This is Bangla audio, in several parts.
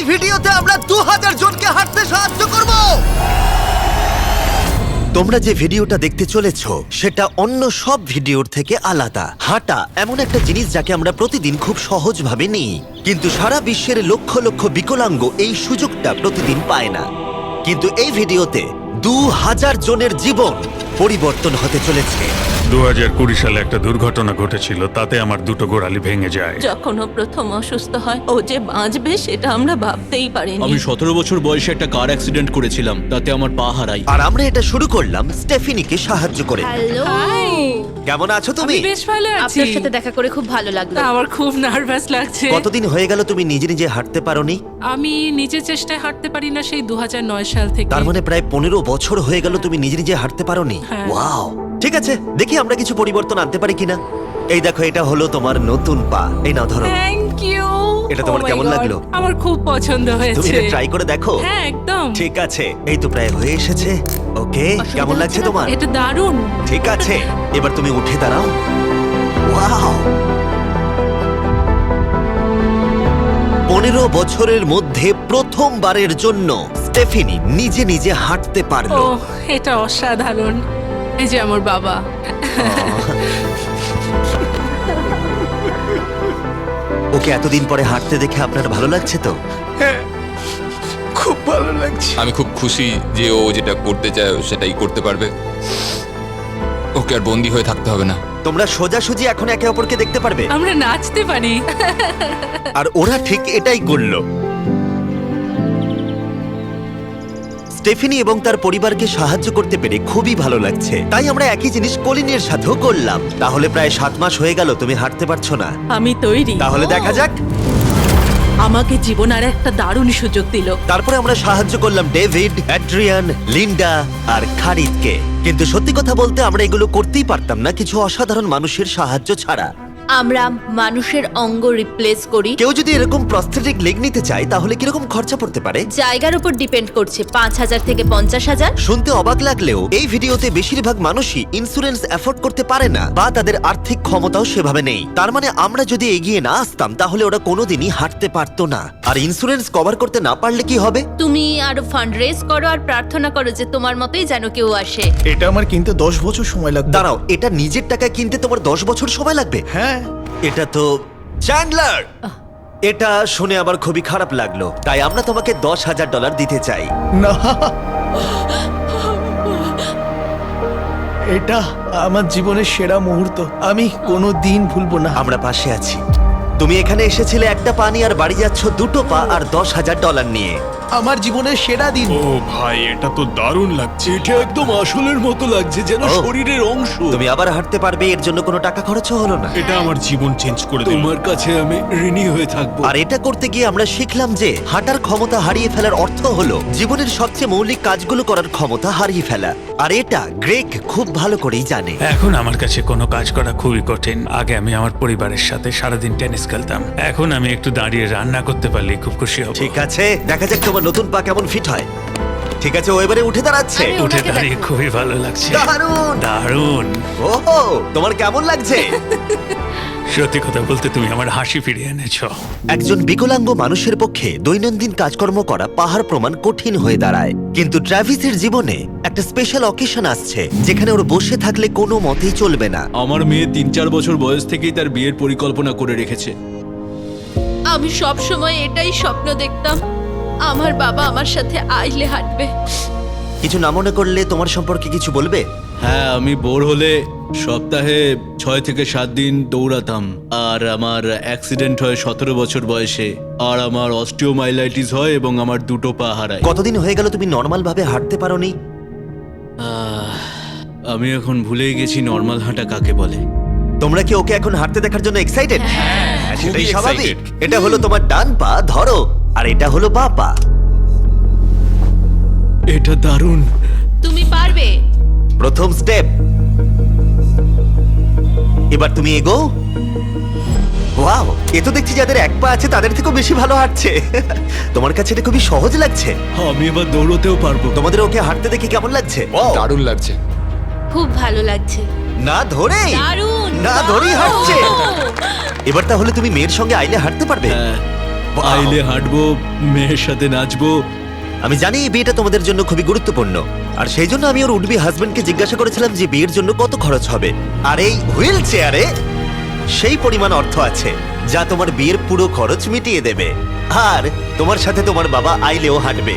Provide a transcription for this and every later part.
এই ভিডিওতে আমরা 2000 জনকে হাঁটতে সাহায্য করব। তোমরা যে ভিডিওটা দেখতে চলেছো সেটা অন্য সব ভিডিওর থেকে আলাদা। হাঁটা এমন একটা জিনিস যাকে আমরা প্রতিদিন খুব সহজভাবে নিই, কিন্তু সারা বিশ্বের লক্ষ লক্ষ বিকলাঙ্গ এই সুযোগটা প্রতিদিন পায় না। কিন্তু এই ভিডিওতে 2000 জনের জীবন পরিবর্তন হতে চলেছে। 2020 সালে একটা দুর্ঘটনা ঘটেছিল, তাতে আমার দুটো গোড়ালি ভেঙে যায়। যখন ও প্রথম অসুস্থ হয়, ও যে বাঁচবে সেটা আমরা ভাবতেই পারিনি। আমি 17 বছর বয়সে একটা কার অ্যাক্সিডেন্ট করেছিলাম, তাতে আমার পা হারাই। আর আমরা এটা শুরু করলাম স্টেফিনিকে সাহায্য করে। হ্যালো, কেমন আছো তুমি? বেশ ভালো আছি। আপনার সাথে দেখা করে খুব ভালো লাগলো। আমার খুব নার্ভাস লাগছে। কতদিন হয়ে গেল তুমি নিজে নিজে হাঁটতে পারোনি? আমি নিজের চেষ্টায় হাঁটতে পারি না সেই 2009 সাল থেকে। তার মানে প্রায় 15 বছর হয়ে গেল তুমি নিজে নিজে হাঁটতে পারোনি। হ্যাঁ। ওয়াও, ঠিক আছে, দেখি আমরা কিছু পরিবর্তন আনতে পারি কিনা। এই দেখো, এটা হলো তোমার নতুন পা। এই নাও, ধরো। Thank you. এটা তোমার কেমন লাগলো? আমার খুব পছন্দ তুমি হয়েছে। এটা ট্রাই করে দেখো। হ্যাঁ, একদম। ঠিক আছে, এই তো প্রায় হয়ে এসেছে। ওকে, কেমন লাগছে তোমার? এটা দারুণ। ঠিক আছে, এবার তুমি উঠে দাঁড়াও। ওয়াও, 15 বছরের মধ্যে প্রথমবারের জন্য স্টেফিনি নিজে নিজে হাঁটতে ও, পারলো। এটা অসাধারণ। এই যে আমার বাবা। ওকে এতদিন পরে হাঁটতে দেখে আপনার ভালো লাগছে তো? খুব ভালো লাগছে। আমি খুব খুশি যে ও যেটা করতে চায় ও সেটাই করতে পারবে। ওকে আর বন্দি হয়ে থাকতে হবে না। তোমরা সোজাসুজি এখন একে অপরকে দেখতে পারবে। আমরা নাচতে পারি। আর ওরা ঠিক এটাই করল। স্টেফিনি এবং তার পরিবারকে সাহায্য করতে পেরে খুবই ভালো লাগছে। তাই আমরা একই জিনিস কলিনের সাথেও করলাম। তাহলে প্রায় 7 মাস হয়ে গেল তুমি হাঁটতে পারছো না। আমি তৈরি। তাহলে দেখা যাক। আমাকে জীবন আর একটা দারুণ সুযোগ দিল। তারপরে আমরা সাহায্য করলাম ডেভিড, অ্যাড্রিয়ান, লিন্ডা আর খারিদকে। কিন্তু সত্যি কথা বলতে আমরা এগুলো করতেই পারতাম না কিছু অসাধারণ মানুষের সাহায্য ছাড়া। আমরা মানুষের অঙ্গ রিপ্লেস করি। কেউ যদি এরকম প্রস্থেটিক লেগ নিতে চায় তাহলে কিরকম খরচা পড়তে পারে? জায়গার উপর ডিপেন্ড করছে, 5,000 থেকে 50,000। শুনতে অবাক লাগলেও এই ভিডিওতে বেশিরভাগ মানুষই ইন্স্যুরেন্স অ্যাফোর্ড করতে পারে না বা তাদের আর্থিক ক্ষমতাও সেভাবে নেই। তার মানে আমরা যদি এগিয়ে না আসতাম তাহলে ওরা কোনোদিনই হাঁটতে পারতো না। আর ইন্স্যুরেন্স কভার করতে না পারলে কি হবে? তুমি আরো ফান্ড রেজ করো আর প্রার্থনা করো যে তোমার মতোই যেন কেউ আসে। এটা আমার কিনতে 10 বছর সময় লাগবে। দাঁড়াও, এটা নিজের টাকায় কিনতে তোমার 10 বছর সময় লাগবে? হ্যাঁ। এটা তো চ্যান্ডলার, এটা শুনে আবার খুবই খারাপ লাগলো। তাই আমরা তোমাকে $10,000 দিতে চাই। না, এটা আমার জীবনের সেরা মুহূর্ত। আমি কোনো দিন ভুলবো না। আমরা পাশে আছি। তুমি এখানে এসেছিলে একটা পা নিয়ে আর বাড়ি যাচ্ছ দুটো পা আর $10,000 নিয়ে। আমার জীবনের সেরা দিন। ও ভাই, এটা তো দারুণ লাগছে। এটা একদম আসলের মতো লাগছে, যেন ও। শরীরের অংশ। তুমি আবার হাঁটতে পারবে, এর জন্য কোনো টাকা খরচও হলো না। এটা আমার জীবন চেঞ্জ করে দিল। তোমার কাছে আমি ঋণী হয়ে থাকবো। আর এটা করতে গিয়ে আমরা শিখলাম যে হাঁটার ক্ষমতা হারিয়ে ফেলার অর্থ হলো জীবনের সবচেয়ে মৌলিক কাজগুলো করার ক্ষমতা হারিয়ে ফেলা। আর এটা গ্রেগ খুব ভালো করেই জানে। এখন আমার কাছে কোনো কাজ করা খুবই কঠিন। আগে আমি আমার পরিবারের সাথে সারাদিন টেনিস খেলতাম, এখন আমি একটু দাঁড়িয়ে রান্না করতে পারলে খুব খুশি হব। ঠিক আছে, দেখা যাক তোমার নতুন পা কেমন ফিট হয়। ঠিক আছে, ও এবারে উঠে দাঁড়াচ্ছে। আমি উঠে ওনাকে দাঁড়িয়ে খুবই ভালো লাগছে। দারুণ। দারুণ। ওহো, তোমার কেমন লাগছে? সত্যি কথা বলতে তুমি আমার হাসি ফিরিয়ে এনেছো। একজন বিকলাঙ্গ মানুষের পক্ষে দৈনন্দিন কাজকর্ম করা পাহাড় প্রমাণ কঠিন হয়ে দাঁড়ায়। কিন্তু ট্রাভিসের জীবনে একটা স্পেশাল অকেশন আসছে যেখানে ওর বসে থাকলে কোনো মতেই চলবে না। আমার মেয়ে 3-4 বছর বয়স থেকেই তার বিয়ের পরিকল্পনা করে রেখেছে। আমি সব সময় এটাই স্বপ্ন দেখতাম, আমার বাবা আমার সাথে আইলে হাঁটবে। কিছু না মনে করলে তোমার সম্পর্কে কিছু বলবে? হ্যাঁ, আমি বোর হলে সপ্তাহে 6 থেকে 7 দিন দৌড়াতাম। আর আমার অ্যাক্সিডেন্ট হয় 17 বছর বয়সে। আর আমার অস্টিওমাইলাইটিস হয় এবং আমার দুটো পা হারায়। কতদিন হয়ে গেল তুমি নর্মাল ভাবে হাঁটতে পারোনি? আমি এখন ভুলেই গেছি নর্মাল হাঁটা কাকে বলে। তোমরা কি ওকে এখন হাঁটতে দেখার জন্য এক্সাইটেড? সেটাই খুবই স্বাভাবিক। excited। এটা হলো তোমার ডান পা, ধরো, আর এটা হলো বাঁ পা। এটা দারুণ। তুমি পারবে। প্রথম স্টেপ। এবার তুমি এগো। ওয়াও, এ তো দেখছি যাদের এক পা আছে তাদের থেকেও বেশি ভালো হাঁটছে। তোমার কাছে এটা খুবই সহজ লাগছে। আমি এবার দৌড়তেও পারবো। তোমাদের ওকে হাঁটতে দেখে কেমন লাগছে? দারুণ লাগছে। খুব ভালো লাগছে। না ধরেই, দারুণ। না ধরেই হাঁটছে। এবার তাহলে তুমি মেয়ের সঙ্গে আইলে হাঁটতে পারবে? হ্যাঁ, আইলে হাঁটবো, মেয়ের সাথে নাচবো। আমি জানি এই বিয়েটা তোমাদের জন্য খুবই গুরুত্বপূর্ণ, আর সেই জন্য আমি ওর উডবি হাজবেন্ডকে জিজ্ঞাসা করেছিলাম যে বিয়ের জন্য কত খরচ হবে। আর এই হুইল চেয়ারে সেই পরিমাণ অর্থ আছে যা তোমার বিয়ের পুরো খরচ মিটিয়ে দেবে। আর তোমার সাথে তোমার বাবা আইলেও হাঁটবে।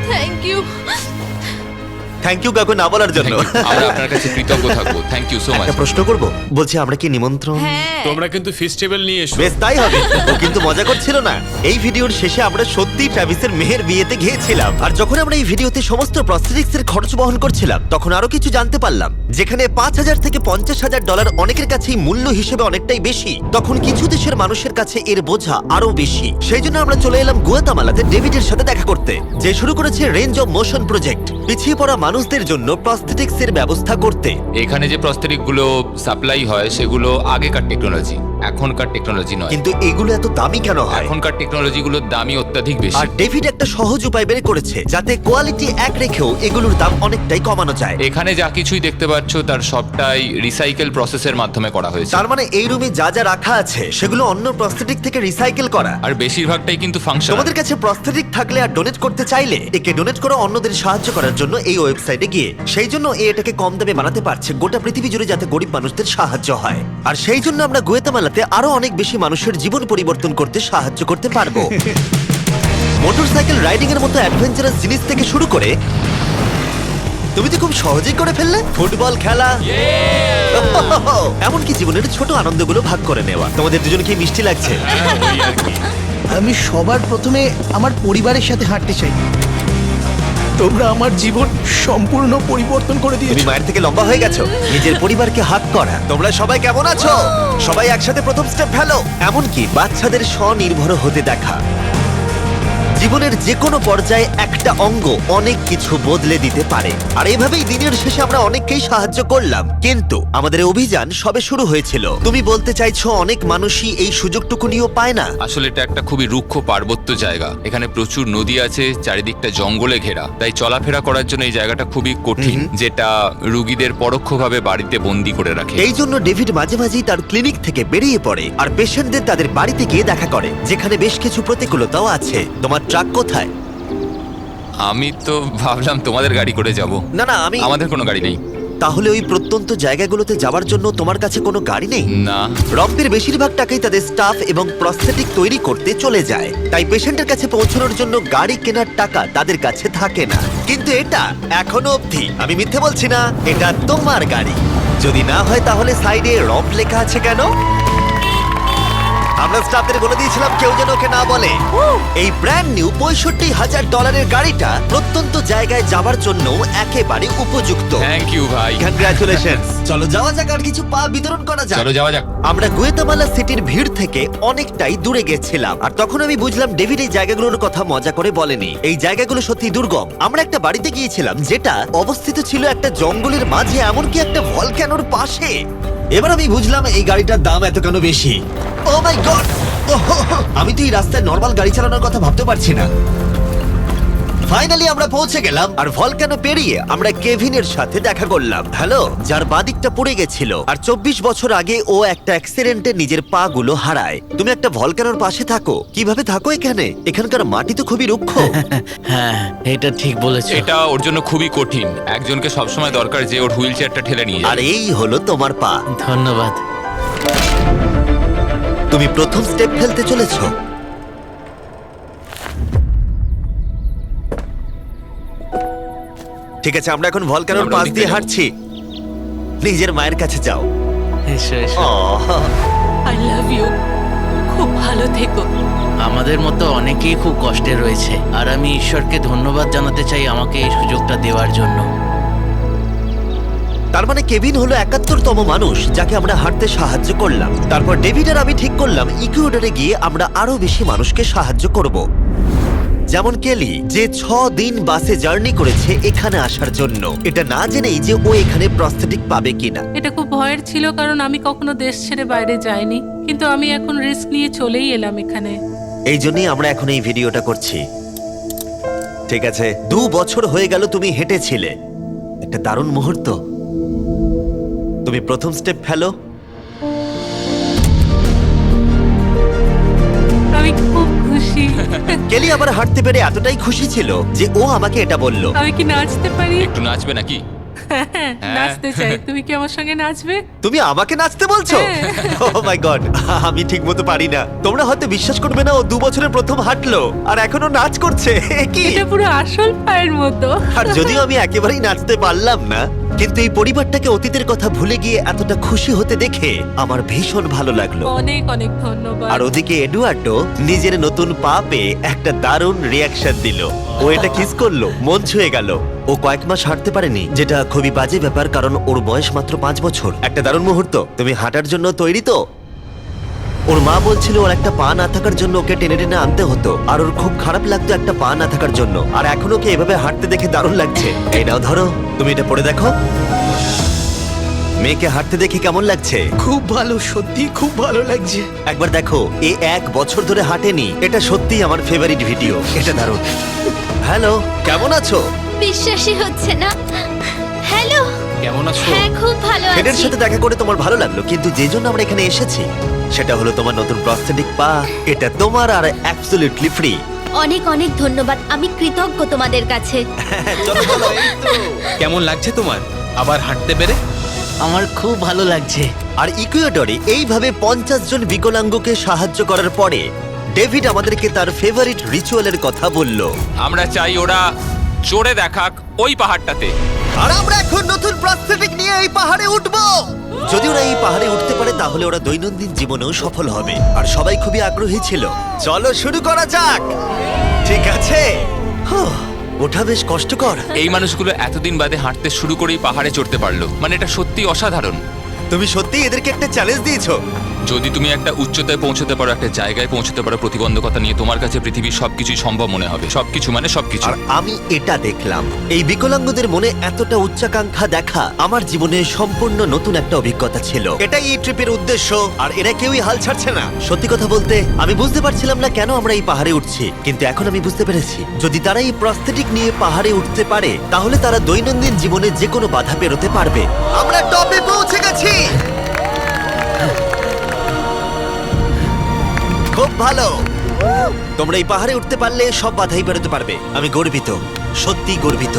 Thank you. থ্যাংক ইউ কাকু না বলার জন্য। আমরা আপনার কাছে কৃতজ্ঞ থাকবো, থ্যাংক ইউ সো মাচ। একটা প্রশ্ন করব, বলছি আমরা কি নিমন্ত্রণ? হ্যাঁ, তোমরা কিন্তু ফেস্টিভ্যাল নিয়ে এসো। বেশ তাই হবে। ও কিন্তু মজা করছিল না। এই ভিডিওর শেষে আমরা সত্যি ট্রাভিসের মেহের বিয়েতে গিয়েছিলাম, আর যখন আমরা এই ভিডিওতে সমস্ত প্রস্থেটিক্স এর খরচ বহন করছিলাম তখন আরো কিছু জানতে পারলাম। যেখানে $5,000 থেকে $50,000 অনেকের কাছেই মূল্য হিসেবে অনেকটাই বেশি, তখন কিছু দেশের মানুষের কাছে এর বোঝা আরো বেশি। সেই জন্য আমরা চলে এলাম গুয়াতামালাতে ডেভিডের সাথে দেখা করতে, যে শুরু করেছে রেঞ্জ অফ মোশন প্রজেক্ট, পিছিয়ে পড়া মানুষদের জন্য প্রস্থেটিক্স এর ব্যবস্থা করতে। এখানে যে প্রস্তরিক গুলো সাপ্লাই হয় সেগুলো আগেকার টেকনোলজি, এখনকার টেকনোলজি নয়। কিন্তু এগুলো এত দামি কেন হয়? এখনকার টেকনোলজি গুলোর দামই অত্যাধিক বেশি। আর ডেভিড একটা সহজ উপায় বের করেছে যাতে কোয়ালিটি এক রেখেও এগুলোর দাম অনেকটাই কমানো যায়। এখানে যা কিছুই দেখতে পাচ্ছ তার সবটাই রিসাইকেল প্রসেসের মাধ্যমে করা হয়েছে। তার মানে এই রুমে যা যা রাখা আছে সেগুলো অন্য প্রস্থেটিক থেকে রিসাইকেল করা। আর বেশিরভাগটাই কিন্তু ফাংশন। তোমাদের কাছে প্রস্থেটিক থাকলে আর ডোনেট করতে চাইলে একে ডোনেট করো অন্যদের সাহায্য করার জন্য এই ওয়েবসাইটে গিয়ে। সেই জন্য এটাকে কম দামে বানাতে পারছে গোটা পৃথিবী জুড়ে যাতে গরিব মানুষদের সাহায্য হয়। আর সেই জন্য আমরা গুয়াতামালাতে আরো অনেক বেশি মানুষের জীবন পরিবর্তন করতে সাহায্য করতে পারবো। মোটরসাইকেল রাইডিং এর মতো অ্যাডভেঞ্চারাস জিনিস থেকে শুরু করে তুমি তো খুব সহজেই করে ফেললে, ফুটবল খেলা, এমনকি জীবনের ছোট আনন্দগুলো ভাগ করে নেওয়া। তোমাদের দুজনকে মিষ্টি লাগছে। আমি সবার প্রথমে আমার পরিবারের সাথে হাঁটতে চাই। তোমরা আমার জীবন সম্পূর্ণ পরিবর্তন করে তুমি দিয়েছো। মায়ের থেকে লম্বা হয়ে গেছো। নিজের পরিবারকে হাত করা। তোমরা সবাই কেমন আছো? সবাই একসাথে প্রথম স্টেপ ফেলো। এমনকি বাচ্চাদের স্বনির্ভর হতে দেখা। জীবনের যে কোনো পর্যায়ে একটা অঙ্গ অনেক কিছু বদলে দিতে পারে। আর এভাবেই দিনের শেষে আমরা অনেককেই সাহায্য করলাম, কিন্তু আমাদের অভিযান সবে শুরু হয়েছিল। তুমি বলতে চাইছো অনেক মানুষই এই সুযোগটুকু নিয়েও পায় না? আসলে এটা একটা খুবই রুক্ষ পার্বত্য জায়গা। এখানে প্রচুর নদী আছে, চারিদিকটা জঙ্গলে ঘেরা, তাই চলাফেরা করার জন্য এই জায়গাটা খুবই কঠিন, যেটা রুগীদের পরোক্ষভাবে বাড়িতে বন্দি করে রাখে। এই জন্য ডেভিড মাঝে মাঝেই তার ক্লিনিক থেকে বেরিয়ে পড়ে আর পেশেন্টদের তাদের বাড়িতে গিয়ে দেখা করে, যেখানে বেশ কিছু প্রতিকূলতাও আছে। তোমার ট্রাক কোথায়? আমি তো ভাবলাম তোমাদের গাড়ি করে যাব। না না, আমাদের কোনো গাড়ি নেই। তাহলে ওই প্রত্যন্ত জায়গাগুলোতে যাওয়ার জন্য তোমার কাছে কোনো গাড়ি নেই? না। রম্পের বেশিরভাগ টাকাই তাদের স্টাফ এবং প্রস্থেটিক তৈরি করতে চলে যায়, তাই পেশেন্টের কাছে পৌঁছানোর জন্য গাড়ি কেনার টাকা তাদের কাছে থাকে না। কিন্তু এটা এখনো অবধি, আমি মিথ্যে বলছি না, এটা তোমার গাড়ি। যদি না হয় তাহলে সাইডে রম্প লেখা আছে কেন? আমরা স্টাফদের বলে দিয়েছিলাম কেউ যেন ওকে না বলে। এই ব্র্যান্ড নিউ $65,000 গাড়িটা প্রত্যন্ত জায়গায় যাওয়ার জন্য একেবারে উপযুক্ত। থ্যাংক ইউ ভাই। কংগ্রাচুলেশনস। চলো যাওয়া যাক আর কিছু পা বিতরণ করা যাক। চলো যাওয়া যাক। আমরা গুয়েতামালা সিটির ভিড় থেকে অনেকটাই দূরে গেছিলাম, আর তখন আমি বুঝলাম ডেভিড এই জায়গাগুলোর কথা মজা করে বলেনি। এই জায়গাগুলো সত্যি দুর্গম। আমরা একটা বাড়িতে গিয়েছিলাম যেটা অবস্থিত ছিল একটা জঙ্গলের মাঝে, এমনকি একটা ভলক্যানোর পাশে। এবার আমি বুঝলাম এই গাড়িটার দাম এত কেন বেশি। ও মাই গড! আমি তো এই রাস্তায় নর্মাল গাড়ি চালানোর কথা ভাবতে পারছি না। ফাইনালি আমরা পৌঁছে গেলাম, আর ভলক্যানো পেরিয়ে আমরা কেভিনের সাথে দেখা করলাম। হ্যালো, যার বাদিকটা পড়ে গেছিল, আর 24 বছর আগে ও একটা অ্যাক্সিডেন্টে নিজের পা গুলো হারায়। তুমি একটা ভলক্যানোর পাশে থাকো, কিভাবে থাকো এখানে? এখানকার মাটি তো খুবই রুক্ষ। হ্যাঁ, এটা ঠিক বলেছো। এটা ওর জন্য খুবই কঠিন। একজনকে সবসময় দরকার যে ওর হুইল চেয়ারটা ঠেলে নিয়ে আর যায়। এই হলো তোমার পা। ধন্যবাদ। তুমি প্রথম স্টেপ ফেলতে চলেছো। ঠিক আছে, আমরা এখন ভলক্যানোর আমরা পাশ ওদিকে দিয়ে যাবো। হাঁটছি। নিজের মায়ের কাছে যাও। এসো এসো। আহ, আই লাভ ইউ। খুব ভালো থেকো। আমাদের মতো অনেকেই খুব কষ্টে রয়েছে, আর আমি ঈশ্বরকে ধন্যবাদ জানাতে চাই আমাকে এই সুযোগটা দেওয়ার জন্য। তার মানে কেভিন হলো 71তম মানুষ যাকে আমরা হাঁটতে সাহায্য করলাম। তারপর ডেভিড আর আমি ঠিক করলাম ইকুয়েডরে গিয়ে আমরা আরো বেশি মানুষকে সাহায্য করব, যেমন কেলি, যে 6 দিন বাসে জার্নি করেছে এখানে আসার জন্য, এটা না জেনেই যে ও এখানে প্রস্থেটিক পাবে কিনা। এটা খুব ভয়ের ছিল, কারণ আমি কখনো দেশ ছেড়ে বাইরে যাইনি, কিন্তু আমি এখন রিস্ক নিয়ে চলেই এলাম এখানে। এই জন্যই আমরা এখন এই ভিডিওটা করছি। ঠিক আছে, 2 বছর হয়ে গেল তুমি হেঁটেছিলে, একটা দারুণ মুহূর্ত। তুমি প্রথম স্টেপ ফেলো। আমি খুব খুশি। খুশি। কেলি আবার হাঁটতে পেরে এতটাই খুশি ছিল যে ও আমাকে এটা বলল। আমি কি নাচতে পারি? একটু নাচবে নাকি? নাচতে চাই, তুমি কি আমার সঙ্গে নাচবে? তুমি আমাকে নাচতে বলছো? ও মাই গড, আমি ঠিক মতো পারি না। তোমরা হয়তো বিশ্বাস করবে না, ও 2 বছরের প্রথম হাঁটলো আর এখনো নাচ করছে। এ কি? এটা পুরো আসল পায়ের মতো। আর যদিও আমি একেবারেই নাচতে পারলাম না, কিন্তু এই পরিবারটাকে অতীতের কথা ভুলে গিয়ে এতটা খুশি হতে দেখে আমার ভীষণ ভালো লাগলো। অনেক অনেক ধন্যবাদ। আর ওদিকে এডুয়ার্ডো নিজের নতুন পা পেয়ে একটা দারুণ রিয়াকশন দিল। ও এটা কিস করলো, মন ছুঁয়ে গেল। ও কয়েক মাস হাঁটতে পারেনি, যেটা খুবই বাজে ব্যাপার, কারণ ওর বয়স মাত্র 5 বছর। একটা দারুণ মুহূর্ত। তুমি হাঁটার জন্য তৈরি তো? ওর মা বলছিল ওর একটা পা না থাকার জন্য ওকে টেনে টেনে আনতে হতো, আর ওর খুব খারাপ লাগতো একটা পা না থাকার জন্য। আর এখন ওকে এভাবে হাঁটতে দেখে দারুণ লাগছে। এই নাও ধরো, তুমি এটা পরে দেখো। মেয়েকে হাঁটতে দেখে কেমন লাগছে? খুব ভালো, সত্যি খুব ভালো লাগছে। একবার দেখো, এ 1 বছর ধরে হাঁটেনি। এটা সত্যিই আমার ফেভারিট ভিডিও। এটা দারুণ। হ্যালো, কেমন আছো? বিশ্বাসই হচ্ছে না। হ্যালো, কেমন আছো? হ্যাঁ খুব ভালো ফেডের আছি। সাথে দেখা করে তোমার ভালো লাগলো, কিন্তু যে জন্য আমরা এখানে এসেছি সেটা হলো তোমার নতুন প্রস্থেটিক পা। এটা তোমার আর অ্যাবসলিউটলি ফ্রি। অনেক অনেক ধন্যবাদ, আমি কৃতজ্ঞ তোমাদের কাছে। চলো চলো। কেমন লাগছে তোমার আবার হাঁটতে পেরে? আমার খুব ভালো লাগছে। আর ইকুয়েডরে এইভাবে 50 জন বিকলাঙ্গকে সাহায্য করার পরে ডেভিড আমাদেরকে তার ফেভারিট রিচুয়ালের কথা বলল। আমরা চাই ওরা চড়ে দেখাক ওই পাহাড়টাতে। আর আমরা এখন নতুন প্রস্থেটিক নিয়ে এই পাহাড়ে উঠবো। যদি ওরা এই পাহাড়ে উঠতে পারে তাহলে ওরা দৈনন্দিন জীবনেও সফল হবে। আর সবাই খুবই আগ্রহী ছিল। চলো শুরু করা যাক। ঠিক আছে। হুঁ, ওঠা বেশ কষ্টকর। এই মানুষগুলো এতদিন বাদে হাঁটতে শুরু করেই পাহাড়ে চড়তে পারলো, মানে এটা সত্যি অসাধারণ। তুমি সত্যিই এদেরকে একটা চ্যালেঞ্জ দিয়েছো। যদি তুমি একটা উচ্চতায় পৌঁছতে পারো, একটা জায়গায় পৌঁছতে পারো, প্রতিবন্ধকতা নিয়ে তোমার কাছে পৃথিবীর সবকিছুই সম্ভব মনে হবে। সবকিছু মানে সবকিছু। আর আমি এটা দেখলাম, এই বিকলাঙ্গদের মনে এতটা উচ্চাকাঙ্ক্ষা দেখা আমার জীবনে সম্পূর্ণ নতুন একটা অভিজ্ঞতা ছিল। এটাই এই ট্রিপের উদ্দেশ্য, আর এরা কেউই হাল ছাড়ছে না। সত্যি কথা বলতে আমি বুঝতে পারছিলাম না কেন আমরা এই পাহাড়ে উঠছি, কিন্তু এখন আমি বুঝতে পেরেছি। যদি তারা এই প্রস্থেটিক নিয়ে পাহাড়ে উঠতে পারে তাহলে তারা দৈনন্দিন জীবনে যে কোনো বাধা পেরোতে পারবে। আমরা টপে পৌঁছে গেছি। খুব ভালো। তোমরা এই পাহাড়ে উঠতে পারলে সব বাধাই বেরোতে পারবে। আমি গর্বিত, সত্যি গর্বিত।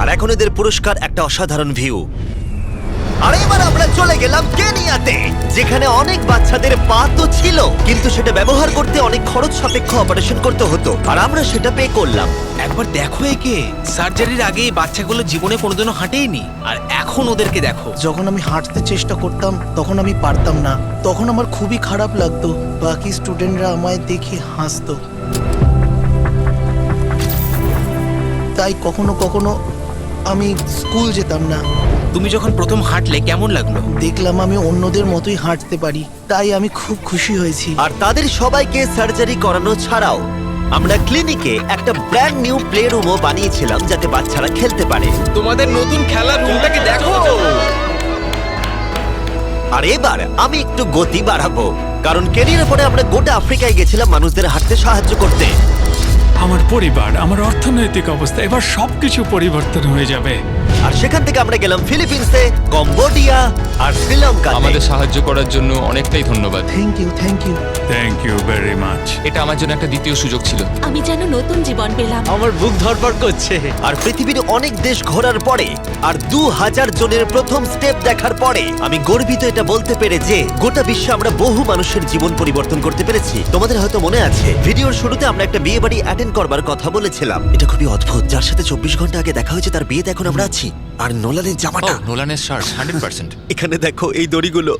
আর এখন এদের পুরস্কার একটা অসাধারণ ভিউ। আর এবার আমরা চলে গেলাম কেনিয়াতে, যেখানে অনেক বাচ্চাদের পা তো ছিল, কিন্তু সেটা ব্যবহার করতে অনেক খরচ সাপেক্ষ অপারেশন করতে হতো, আর আমরা সেটা পে করলাম। একবার দেখো একে, সার্জারির আগে এই বাচ্চাগুলো জীবনে কোনোদিনও হাঁটেইনি, আর এখন ওদেরকে দেখো। যখন আমি হাঁটতে চেষ্টা করতাম তখন আমি পারতাম না। তখন আমার খুবই খারাপ লাগতো। বাকি স্টুডেন্টরা আমায় দেখে হাসতো। তাই কখনো কখনো আমি স্কুল যেতাম না। তুমি যখন প্রথম হাঁটলে কেমন লাগলো? দেখলাম আমি অন্যদের মতোই হাঁটতে পারি, তাই আমি খুব খুশি হয়েছি। আর তাদের সবাইকে সার্জারি করানো ছাড়াও আমরা ক্লিনিকে একটা ব্র্যান্ড নিউ প্লে রুমও বানিয়েছিলাম, যাতে বাচ্চারা খেলতে পারে। তোমাদের নতুন খেলার রুমটাকে দেখো। আর এবার আমি একটু গতি বাড়াবো, কারণ কেনিয়ার পরে আমরা গোটা আফ্রিকায় গেছিলাম মানুষদের হাঁটতে সাহায্য করতে। আমার পরিবার, আমার অর্থনৈতিক অবস্থা, এবার সবকিছু পরিবর্তন হয়ে যাবে। আর সেখান থেকে আমরা গেলাম ফিলিপিন্সে, কম্বোডিয়া আর শ্রীলঙ্কা। আমাদের সাহায্য করার জন্য অনেকটাই ধন্যবাদ। Thank you, thank you. Thank you very much. এটা আমার জন্য একটা দ্বিতীয় সুযোগ ছিল। আমি যেন নতুন জীবন পেলাম। আমার বুক ধড়ফড় করছে। আর পৃথিবীর অনেক দেশ ঘোরার পরে আর 2000 জনের প্রথম স্টেপ দেখার পরে আমি গর্বিত এটা বলতে পেরে যে গোটা বিশ্বে আমরা বহু মানুষের জীবন পরিবর্তন করতে পেরেছি। তোমাদের হয়তো মনে আছে ভিডিওর শুরুতে আমরা একটা বিয়ে বাড়ি অ্যাটেন্ড করবার কথা বলেছিলাম। এটা খুবই অদ্ভুত, যার সাথে 24 ঘন্টা আগে দেখা হয়েছে তার বিয়েতে এখন আমরা আছি। আর নোলানের জামাটা, নোলানের শার্ট 100%। এখানে দেখো এই দড়িগুলো।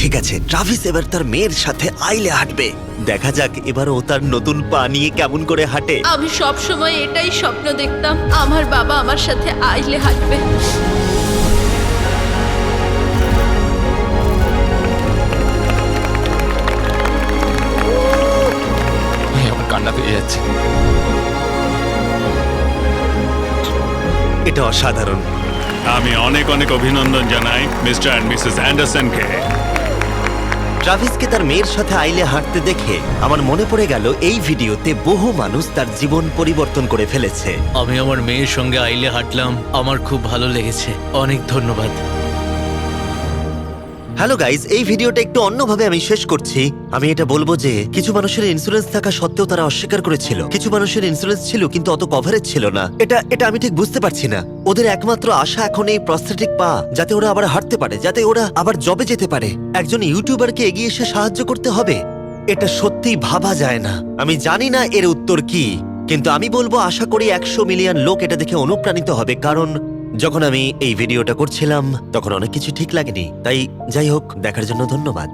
ঠিক আছে, ট্রাভিস এবার তার মেয়ের সাথে আইলে হাঁটবে। দেখা যাক এবার ও তার নতুন পা নিয়ে কেমন করে হাঁটে। আমি সব সময় এটাই স্বপ্ন দেখতাম, আমার বাবা আমার সাথে আইলে হাঁটবে। আমার কান্না পেয়ে যাচ্ছে। এটা অসাধারণ। আমি অনেক অনেক অভিনন্দন জানাই মিস্টার অ্যান্ড মিসেস অ্যান্ডারসনকে। ট্রাভিসকে তার মেয়ের সাথে আইলে হাঁটতে দেখে আমার মনে পড়ে গেল এই ভিডিওতে বহু মানুষ তার জীবন পরিবর্তন করে ফেলেছে। আমি আমার মেয়ের সঙ্গে আইলে হাঁটলাম, আমার খুব ভালো লেগেছে। অনেক ধন্যবাদ। হ্যালো গাইজ, এই ভিডিওটা একটু অন্যভাবে আমি শেষ করছি। আমি এটা বলবো যে কিছু মানুষের ইন্স্যুরেন্স থাকা সত্ত্বেও তারা অস্বীকার করেছিল, কিছু মানুষের ইন্স্যুরেন্স ছিল কিন্তু অত কভারেজ ছিল না। এটা আমি ঠিক বুঝতে পারছি না। ওদের একমাত্র আশা এখন এই প্রস্থেটিক পা, যাতে ওরা আবার হাঁটতে পারে, যাতে ওরা আবার জবে যেতে পারে। একজন ইউটিউবারকে এগিয়ে এসে সাহায্য করতে হবে, এটা সত্যিই ভাবা যায় না। আমি জানি না এর উত্তর কি, কিন্তু আমি বলবো আশা করি 100 মিলিয়ন লোক এটা দেখে অনুপ্রাণিত হবে। কারণ যখন আমি এই ভিডিওটা করছিলাম তখন অনেক কিছু ঠিক লাগেনি। তাই যাই হোক, দেখার জন্য ধন্যবাদ।